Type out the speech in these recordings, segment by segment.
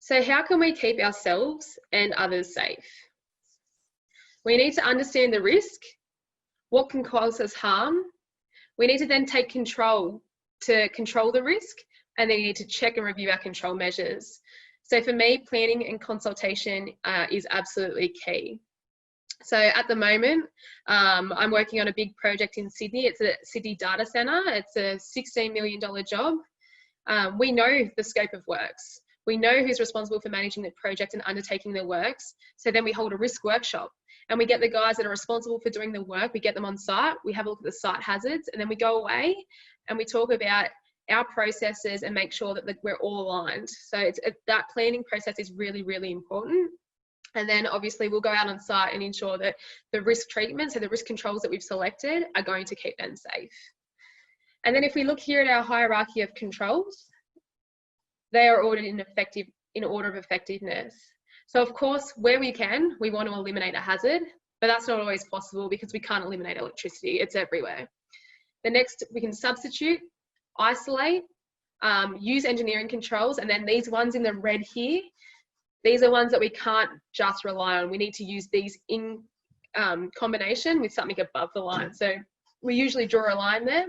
So how can we keep ourselves and others safe? We need to understand the risk, what can cause us harm. We need to then take control to control the risk, and then you need to check and review our control measures. So for me, planning and consultation is absolutely key. So at the moment, I'm working on a big project in Sydney. It's a Sydney data centre. It's a $16 million job. We know the scope of works. We know who's responsible for managing the project and undertaking the works. So then we hold a risk workshop and we get the guys that are responsible for doing the work, we get them on site, we have a look at the site hazards, and then we go away and we talk about our processes and make sure that we're all aligned. So that planning process is really, really important. And then obviously we'll go out on site and ensure that the risk treatment, so the risk controls that we've selected, are going to keep them safe. And then if we look here at our hierarchy of controls, they are ordered in order of effectiveness. So of course, where we can, we want to eliminate a hazard, but that's not always possible because we can't eliminate electricity. It's everywhere. The next, we can substitute, isolate, use engineering controls, and then these ones in the red here, these are ones that we can't just rely on. We need to use these in combination with something above the line. So we usually draw a line there.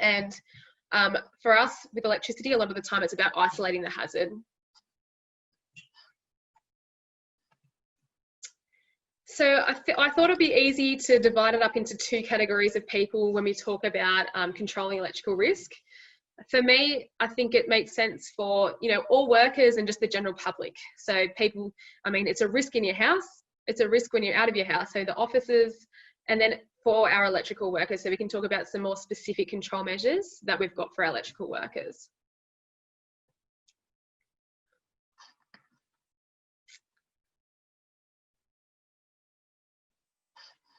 And for us with electricity, a lot of the time it's about isolating the hazard. So I thought it'd be easy to divide it up into two categories of people when we talk about controlling electrical risk. For me, I think it makes sense for, all workers and just the general public. So people, it's a risk in your house. It's a risk when you're out of your house. So the offices, and then for our electrical workers. So we can talk about some more specific control measures that we've got for our electrical workers.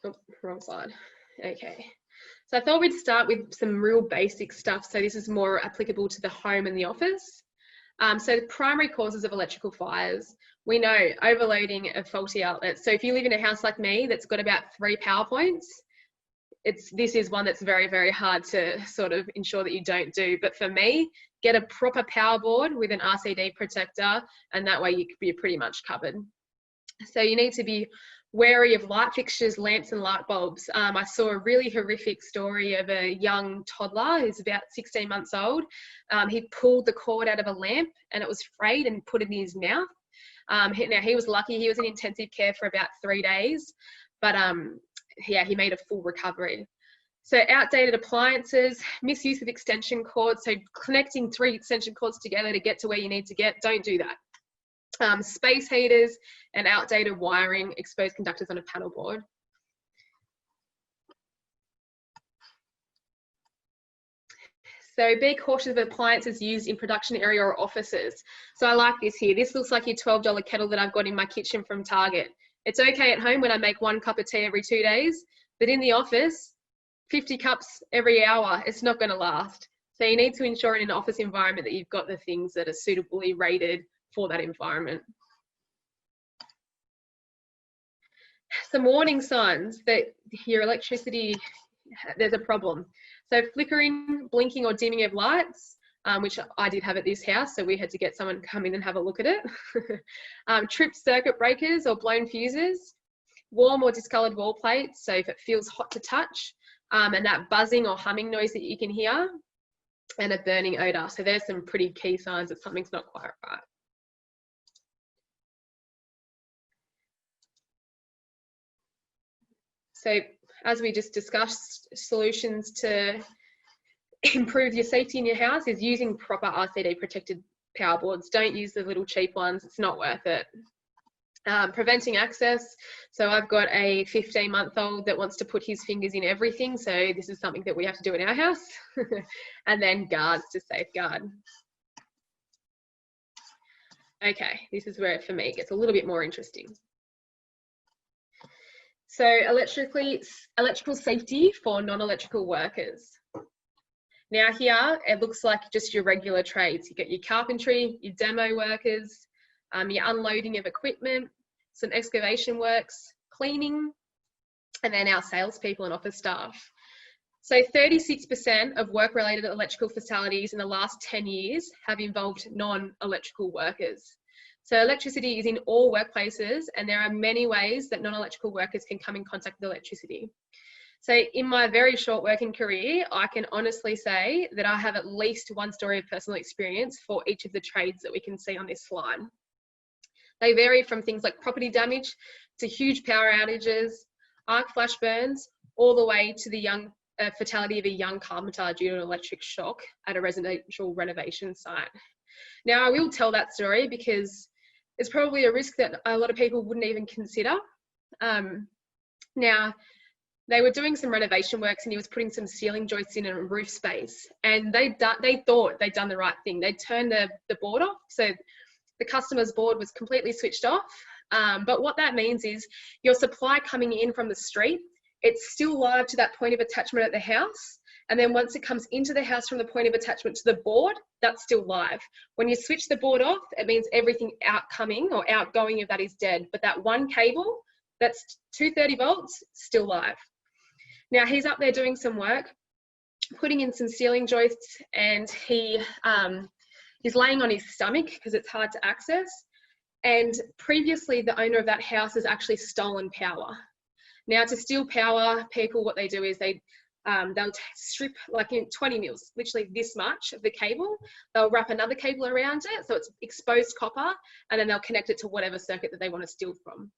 Oh, wrong slide. Okay. So I thought we'd start with some real basic stuff. So this is more applicable to the home and the office. So the primary causes of electrical fires, we know overloading of faulty outlets. So if you live in a house like me that's got about 3 power points, this is one that's very, very hard to sort of ensure that you don't do. But for me, get a proper power board with an RCD protector, and that way you're pretty much covered. So you need to be wary of light fixtures, lamps and light bulbs. I saw a really horrific story of a young toddler who's about 16 months old. He pulled the cord out of a lamp and it was frayed and put it in his mouth. Now he was lucky, he was in intensive care for about 3 days, but yeah, he made a full recovery. So outdated appliances, misuse of extension cords, so connecting 3 extension cords together to get to where you need to get, don't do that. Space heaters and outdated wiring, exposed conductors on a panel board. So be cautious of appliances used in production area or offices. So I like this here. This looks like your $12 kettle that I've got in my kitchen from Target. It's okay at home when I make 1 cup of tea every 2 days, but in the office, 50 cups every hour, it's not going to last. So you need to ensure in an office environment that you've got the things that are suitably rated for that environment. Some warning signs that your electricity, there's a problem. So flickering, blinking or dimming of lights, which I did have at this house, so we had to get someone to come in and have a look at it. Tripped circuit breakers or blown fuses, warm or discoloured wall plates, so if it feels hot to touch, and that buzzing or humming noise that you can hear, and a burning odour. So there's some pretty key signs that something's not quite right. So as we just discussed, solutions to improve your safety in your house is using proper RCD protected power boards. Don't use the little cheap ones, it's not worth it. Preventing access. So I've got a 15-month-old that wants to put his fingers in everything. So this is something that we have to do in our house. And then guards to safeguard. Okay, this is where for me it gets a little bit more interesting. So electrical safety for non-electrical workers. Now here, it looks like just your regular trades. You get your carpentry, your demo workers, your unloading of equipment, some excavation works, cleaning, and then our salespeople and office staff. So 36% of work-related electrical fatalities in the last 10 years have involved non-electrical workers. So electricity is in all workplaces, and there are many ways that non-electrical workers can come in contact with electricity. So in my very short working career, I can honestly say that I have at least one story of personal experience for each of the trades that we can see on this slide. They vary from things like property damage to huge power outages, arc flash burns, all the way to the fatality of a young carpenter due to an electric shock at a residential renovation site. Now, I will tell that story because it's probably a risk that a lot of people wouldn't even consider. Now, they were doing some renovation works and he was putting some ceiling joists in a roof space, and they thought they'd done the right thing. They turned the board off, so the customer's board was completely switched off. But what that means is your supply coming in from the street, it's still live to that point of attachment at the house. And then once it comes into the house from the point of attachment to the board, that's still live. When you switch the board off, it means everything outcoming or outgoing of that is dead. But that one cable, that's 230 volts, still live. Now he's up there doing some work, putting in some ceiling joists, and he's laying on his stomach because it's hard to access. And previously the owner of that house has actually stolen power. Now to steal power, people, what they do is they'll strip like in 20 mils, literally this much of the cable. They'll wrap another cable around it, so it's exposed copper, and then they'll connect it to whatever circuit that they want to steal from.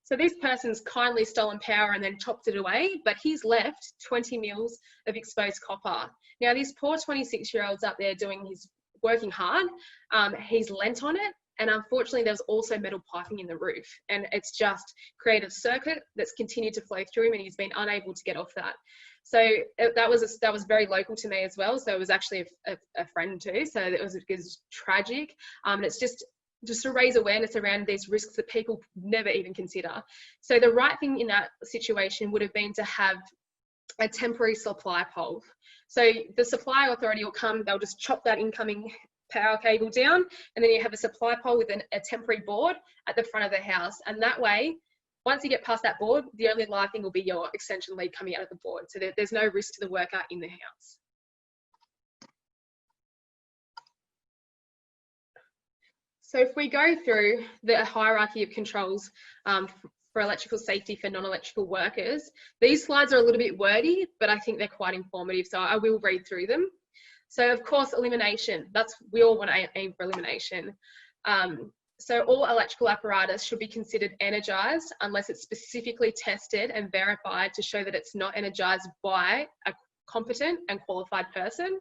So this person's kindly stolen power and then chopped it away, but he's left 20 mils of exposed copper. Now this poor 26-year-old's up there working hard. He's lent on it, and unfortunately there's also metal piping in the roof, and it's just created a circuit that's continued to flow through him, and he's been unable to get off that. So that was very local to me as well. So it was actually a friend too. So it was tragic. And it's just to raise awareness around these risks that people never even consider. So the right thing in that situation would have been to have a temporary supply pole. So the supply authority will come, they'll just chop that incoming power cable down, and then you have a supply pole with a temporary board at the front of the house. And that way, once you get past that board, the only live thing will be your extension lead coming out of the board. So there's no risk to the worker in the house. So if we go through the hierarchy of controls for electrical safety for non-electrical workers, these slides are a little bit wordy, but I think they're quite informative, so I will read through them. So of course, elimination, we all want to aim for elimination. So all electrical apparatus should be considered energized unless it's specifically tested and verified to show that it's not energized by a competent and qualified person.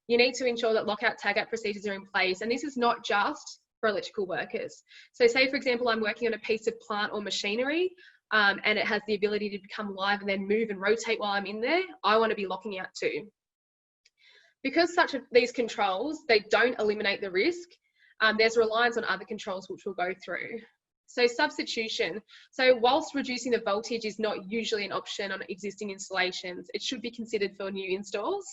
You need to ensure that lockout tagout procedures are in place, and this is not just for electrical workers. So say for example, I'm working on a piece of plant or machinery and it has the ability to become live and then move and rotate while I'm in there, I want to be locking out too. Because these controls, they don't eliminate the risk, there's reliance on other controls which we'll go through. So substitution. So whilst reducing the voltage is not usually an option on existing installations, it should be considered for new installs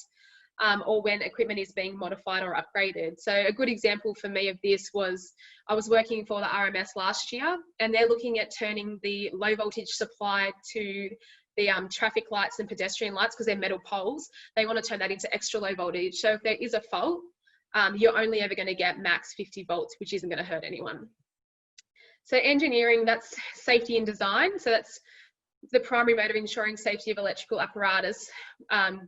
or when equipment is being modified or upgraded. So a good example for me of this was, I was working for the RMS last year, and they're looking at turning the low voltage supply to the traffic lights and pedestrian lights, because they're metal poles. They want to turn that into extra low voltage. So if there is a fault, you're only ever going to get max 50 volts, which isn't going to hurt anyone. So engineering, that's safety and design. So that's the primary mode of ensuring safety of electrical apparatus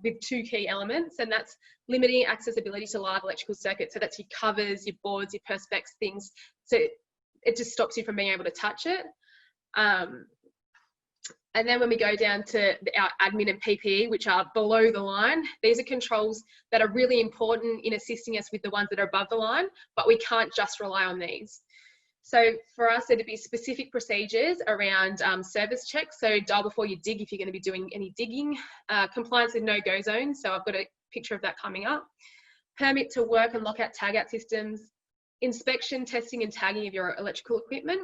with two key elements, and that's limiting accessibility to live electrical circuits. So that's your covers, your boards, your perspex things. So it just stops you from being able to touch it. And then when we go down to our admin and PPE, which are below the line, these are controls that are really important in assisting us with the ones that are above the line, but we can't just rely on these. So for us, there'd be specific procedures around service checks. So dial before you dig if you're going to be doing any digging. Compliance with no-go zones. So I've got a picture of that coming up. Permit to work and lockout tagout systems. Inspection, testing and tagging of your electrical equipment.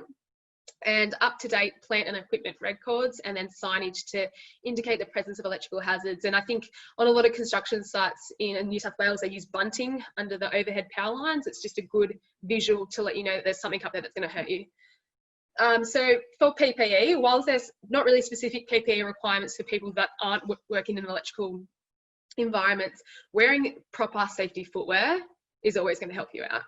And up-to-date plant and equipment records, and then signage to indicate the presence of electrical hazards. And I think on a lot of construction sites in New South Wales, they use bunting under the overhead power lines. It's just a good visual to let you know that there's something up there that's going to hurt you. So for PPE, whilst there's not really specific PPE requirements for people that aren't working in electrical environments, wearing proper safety footwear is always going to help you out.